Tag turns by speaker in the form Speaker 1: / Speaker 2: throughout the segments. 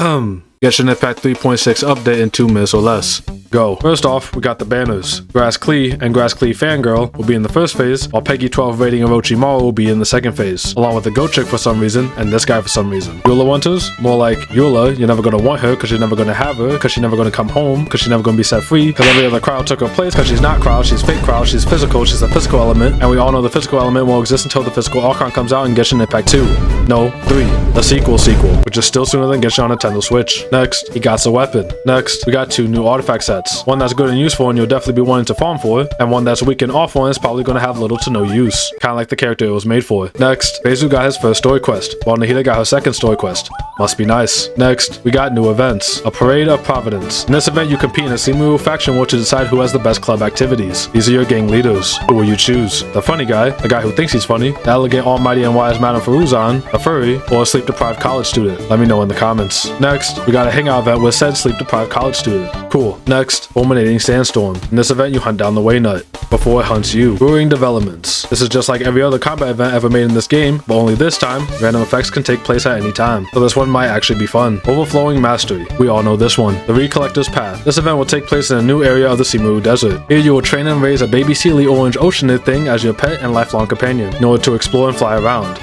Speaker 1: Genshin Impact 3.6 update in 2 minutes or less. Go. First off, we got the banners. Grass Klee and Grass Klee Fangirl will be in the first phase, while Peggy 12 rating Orochimaru will be in the second phase, along with the Goat Chick for some reason, and this guy for some reason. Eula Winters? More like Eula, you're never gonna want her, cause you're never gonna have her, cause she's never gonna come home, cause she's never gonna be set free, cause every other crowd took her place, cause she's not crowd, she's fake crowd, she's physical, she's a physical element, and we all know the physical element won't exist until the physical Archon comes out in Genshin Impact 2. No, 3. The sequel, which is still sooner than Genshin on Nintendo Switch. Next, he got a weapon. Next, we got 2 new artifact sets. One that's good and useful and you'll definitely be wanting to farm for, and one that's weak and awful and is probably going to have little to no use. Kinda like the character it was made for. Next, Bezu got his first story quest, while Nahida got her second story quest. Must be nice. Next, we got new events. A Parade of Providence. In this event, you compete in a Simu faction war to decide who has the best club activities. These are your gang leaders. Who will you choose? The funny guy, the guy who thinks he's funny, the elegant, almighty, and wise Madame Feruzan, a furry, or a sleep-deprived college student? Let me know in the comments. Next, we got a hangout event with said sleep-deprived college student. Cool. Next, Fulminating Sandstorm. In this event, you hunt down the Waynut before it hunts you. Brewing developments. This is just like every other combat event ever made in this game, but only this time, random effects can take place at any time. So this one might actually be fun. Overflowing Mastery. We all know this one. The Recollector's Path. This event will take place in a new area of the Simu Desert. Here you will train and raise a baby Sealy Orange Oceanid thing as your pet and lifelong companion, in order to explore and fly around,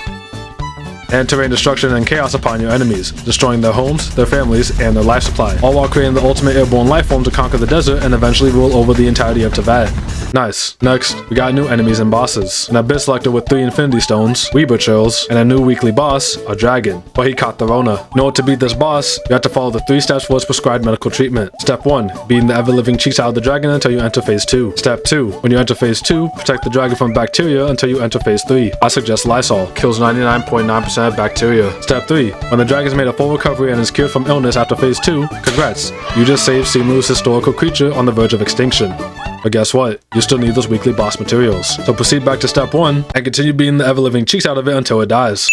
Speaker 1: and to rain destruction and chaos upon your enemies, destroying their homes, their families, and their life supply, all while creating the ultimate airborne life form to conquer the desert and eventually rule over the entirety of Teyvat. Nice. Next, we got new enemies and bosses. An Abyss Selector with 3 Infinity Stones, Weeber Chills, and a new weekly boss, a dragon, but he caught the Rona. In order to beat this boss, you have to follow the 3 steps for its prescribed medical treatment. Step 1, beating the ever-living cheeks out of the dragon until you enter phase 2. Step 2, when you enter phase 2, protect the dragon from bacteria until you enter phase 3. I suggest Lysol, kills 99.9% of bacteria. Step 3, when the dragon's made a full recovery and is cured from illness after phase 2, congrats, you just saved Simu's historical creature on the verge of extinction. But guess what? You still need those weekly boss materials. So proceed back to step 1 and continue beating the ever-living cheeks out of it until it dies.